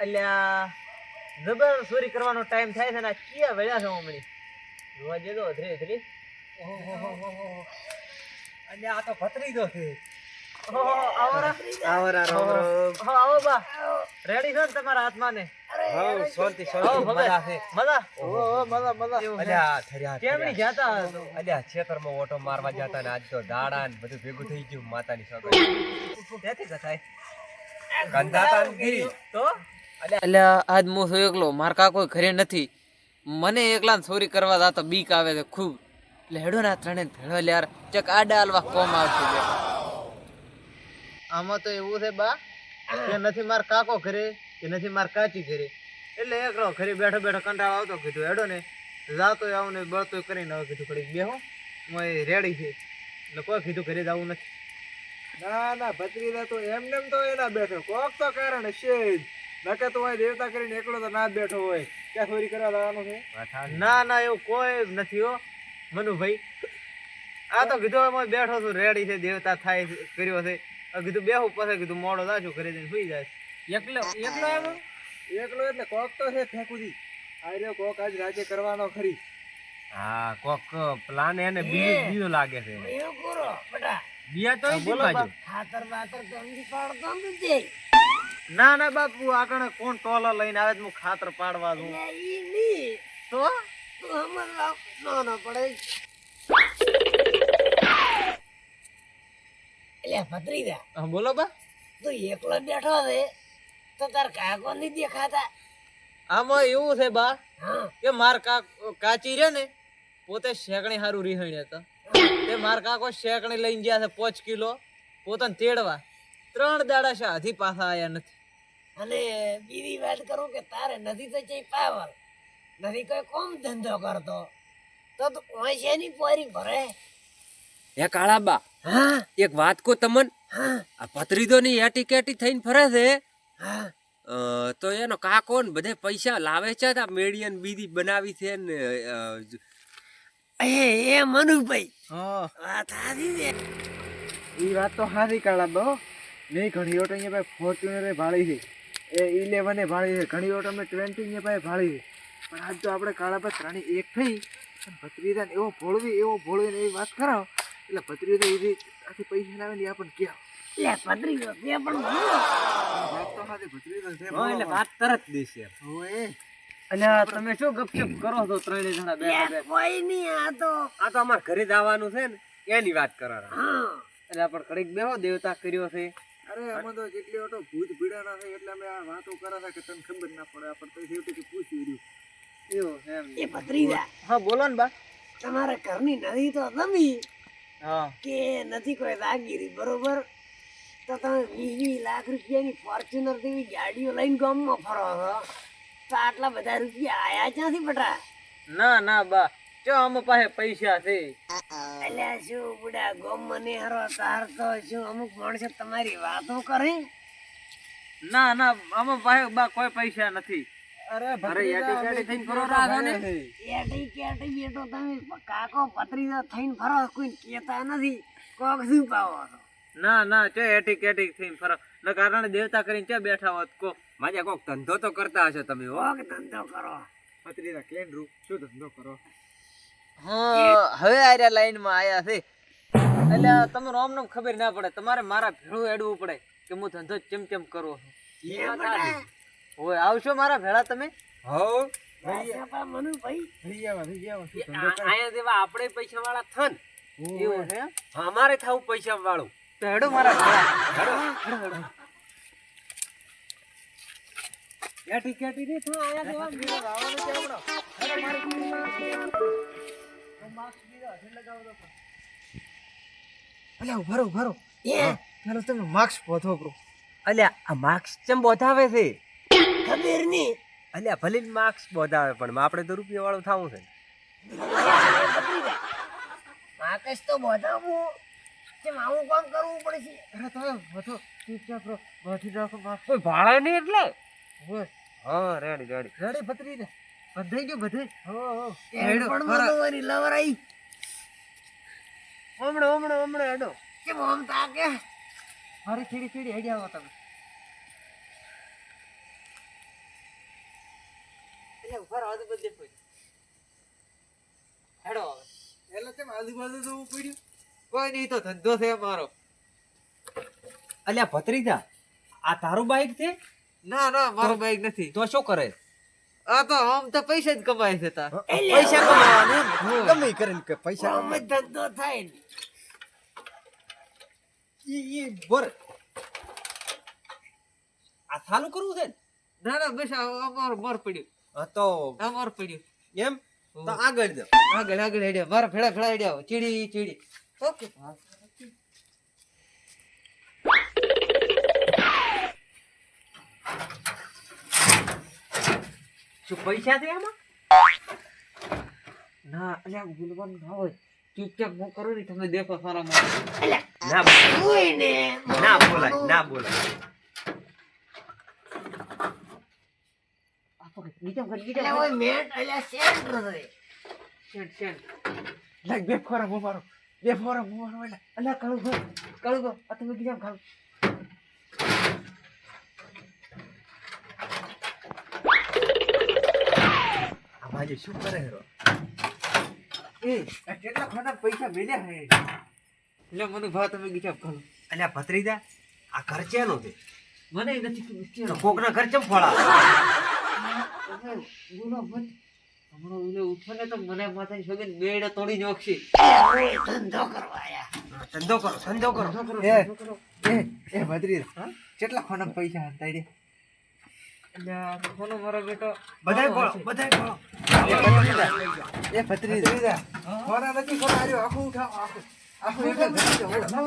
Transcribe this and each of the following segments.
અલ્યા જબર ચોરી કરવાનો ટાઈમ થાય છે ને આ ક્યાં વળ્યા છે હમણી જોવા જેજો ધીરે ધીરે અને આ તો ભત્રીજો છે. આવો બા રેડી છે ને તમારા હાથમાં ને શાંતિ મજા છે મજા અલ્યા થર્યા કેમની જાતા અલ્યા ખેતરમાં ઓટો મારવા જતા ને આજ તો દાડા ને બધું ભેગું થઈ ગયું માતાની સગા ત્યાંથી કથાય ગંધાતા નથી તો અલ્યા આજ હું છું એકલો માર કાકો ઘરે નથી મને એકલા ચોરી કરવા જાતો બીક આવે છે ખૂબ એટલે હેડો ના ત્રણે ભેળો યાર ચક આડા હાલવા કોમ આવશે બે આમાં તો એવું છે બા કે નથી માર કાકો ઘરે કે નથી માર કાચી ઘરે એટલે એકલો ઘરે બેઠો બેઠો કંટાળો આવતો કીધું હેડો ને જાતો આવું ને બળતો કરીને હવે કીધું કડીક બેહો હું રેડી છે એટલે કોઈ કીધું ઘરે જવું નથી. ના ના ભત્રીજા તો એમને એમ તો એના બેઠો કોક તો કારણ હશે જ નકે તો હોય દેવતા કરીને એકલો તો ના જ બેઠો હોય ક્યાં ચોરી કરવા જવાનું છે. ના ના એવું કોઈ નથી હો મનુભાઈ આ તો કીધું હું બેઠો છું રેડી છે દેવતા થાય કર્યો છે કીધું બેહું પછી કીધું મોડો જાજુ ઘરે જઈને સુઈ જાય એકલો એટલે કોક તો છે ફેંકુજી આર્યો કોક આજ રાજ્ય કરવાનો ખરી. હા કોક પ્લાન એને બીજો લાગે છે બિયા તો બોલો બા. ના ના બાપુ આગળ કોણ ટોલો લઈને આવે હું ખાતર પાડવા દઉં તો હા, બોલો બા આમાં એવું છે બા કે માર કાચી રે ને પોતે શેકણી હારું રીહણી હતા તે માર કાકો શેકણી લઈને ગયા છે 5 કિલો પોતાને તેડવા 3 દાડા છે હજી પાછા આયા નથી. અને બીજી વાત કરું કે તારે નથી તો ચઈ પાવર નથી કોઈ કોમ ધંધો કરતો તો ઓશેની પોરી ભરે. એ કાળાબા હા એક વાત કો તમન હા આ ભત્રીજો ની એટી કેટી થઈને ફરે છે હા તો એનો કાકો ને બધે પૈસા લાવે છે આ મેડિયન બીજી બનાવી છે ને એ મનુભાઈ હા વાત સાચી છે. ઈ વાત તો હારી કાળા બહુ નહીં ઘણી ઓટો અહીંયા ભાઈ ફોર્ચ્યુનર ભાળી છે એ 11 ભાળી છે ઘણી ઓટો અમે 20 અહીંયા ભાઈ ભાળી છે પણ આજ તો આપણે કાળા પર ત્રણેય એક થઈ અને ભત્રીજાને એવો ભોળવી ને એવી વાત કરાવો એટલે ભત્રીજા એવી આથી પૈસા લાવે ને આપણને ક્યાં લે પત્રીજો તે પણ વાત તો હારી ભત્રીજા છે એટલે વાત તરત દેશે ઓય અલ્યા તમે શું ગપશપ કરો છો ત્રણે જણા બેઠા બેઠા કોઈ નહીં આ તો આ તો અમાર ઘરે જવાનું છે ને એની વાત કરો હા એટલે પણ કડીક બેહો દેવતા કર્યો છે અરે આમાં તો જેટલી ઓટો ભૂત ભીડાના છે એટલે અમે આ વાતો કરા છે કે તને ખબર ના પડે આપણે તો છેવટે કે પૂછ્યું રહ્યું એવું છે એમ એ પત્રીજા હા બોલો ને બા તમારા ઘરની નથી તો તમે હા કે નથી કોઈ રાગીરી બરોબર તો તમે 20 લાખ રૂપિયાની ફોર્ચ્યુનર જેવી ગાડીઓ લઈને ગામમાં ફરો છો તો આટલા બધા રૂપિયા આયા ક્યાંથી બટા? ના ના બા જો આમાં પાસે પૈસા છે અલ્યા શું બુડા ગામમાં ને હરો તાર તો શું અમુક માણસો તમારી વાતો કરે. ના ના આમાં પાસે બા કોઈ પૈસા નથી. અરે એટી કેટી થઈને ફરો રાખો ને એટી કેટી બેટો તમે કાકો પત્રીજો થઈને ફરો કોઈ કહેતા નથી કોક શું પાવો છો. ના ના ચે એટી કેટી થઈને ફરો ન કારણે દેવતા કરીને ચે બેઠા હોત કો માજા કોક ધંધો તો કરતા હશે તમે હો કોક ધંધો કરો. ભત્રીજા કેન રૂ શું ધંધો કરો હા હવે આર્યા લાઈન માં આયા છે એટલે તમને આમ નામ ખબર ના પડે તમારે મારા ભેળું એડવું પડે કે હું ધંધો ચમ કરું છું. ઓય આવશો મારા ભેળા તમે હો બાપા મનુભાઈ થઈ ગયા શું ધંધો કરે આયા જેવા આપણે પૈસા વાળા થન એવું છે અમારે થાવું પૈસા વાળું તો હેડો મારા ભેળા એટી કેટી ની થા આયા દેવા બીજો રાવણ છે આપણો અરે મારી કુડીમાં તો માસ્ક બીજો હશે લગાવો તો અલ્યા ઉભારો એ ચાલો તમે માસ્ક પોથો પ્રો અલ્યા આ માર્ક્સ ચમ બોધાવે છે ખબર નહીં અલ્યા ભલે માર્ક્સ બોધાવે પણ આપણે તો રૂપિયા વાળું થાવું છે માકસ તો બધાવું કેમ આવું કામ કરવું પડશે. અરે તમે પોથો ચૂપચાપ રહો બાથી રાખો માસ્ક કોઈ ભાડે નહીં એટલે ઓય હા રેડી રેડી ભત્રીજા બધાઈ ગયો બધે હો પણ મનોવરી લવરાઈ હમણે હેડો કેમ આમ તાકે મારી ખીડી આઈડિયા આવો તમે ઉભા રહો તો બધે કોઈ હેડો હવે. એટલે તેમ આજુબાજુ જોવું પડ્યું. કોઈ નહીં તો ધંધો છે મારો. અલ્યા ભત્રીજા આ તારું બાઈક છે ના ના મારો બાઈક નથી. તો શું કરે આ તો આમ તો પૈસા જ કમાય છે તાર. પૈસા કમાવાના એમ? ગમે ઈ કરીને કે પૈસા આમ જ ધંધો થાય ને. ઈ બોર આ ચાલુ કરવું છે ને? ના ના બસ અમારું મર પડ્યું. હા તો અમાર પડ્યું. એમ તો આગળ જાઓ. આગળ આગળ હેડ્યા મારા ભેળા ભેળા હેડ્યા ચીડી ચીડી. ઓકે શું પૈસા છે આમાં? ના અલ્યા બોલવાનું ના હોય. ચૂપચાપ હું કરું ને તમે દેખો સારા મારા. ના બોલાય, હોય ને ના બોલાય, ના બોલાય. આ પકડ નીચે કર એટલે હોય મેટ એટલે સેન્ટર છે. શેટ શેટ. લાગ બે ફોરા મો મારો. બે ફોરા મો મારો એટલે. અલ્યા કાળું ગો આ તમે બીજા ખાવ. આ ભાઈ શું કરે હેરો? એ આ કેટલા ખાના પૈસા મેલ્યા હે. એટલે મને ભાવ તમે બીજા ખાવ. અલ્યા ભત્રીજા આ ઘર ચેનો છે? મને નથી ખબર તો કેનો. કોકના ઘર ચમ ફોડા? બોલો મત. હમણાં ઓલે ઉઠો ને તો મને માથાની સોગન બેડ તોડી નાખશે. હોય ધંધો કરવા આયા. ધંધો કરો, ધંધો કરો. એ ભત્રી કેટલા ખાના પૈસા હતા રે? અલ્યા કોનો મારો બેટો બધાય બોલો, બધાય બોલો. એ ભત્રી ફોરા નથી ખોરા આર્યો આખું ઉઠાવો આખું. આખું એક જ ધંધો.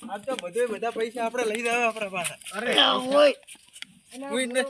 આ તો બધા પૈસા આપણે લઈ રહ્યા આપણા પાસે. હોય કોઈ નથી.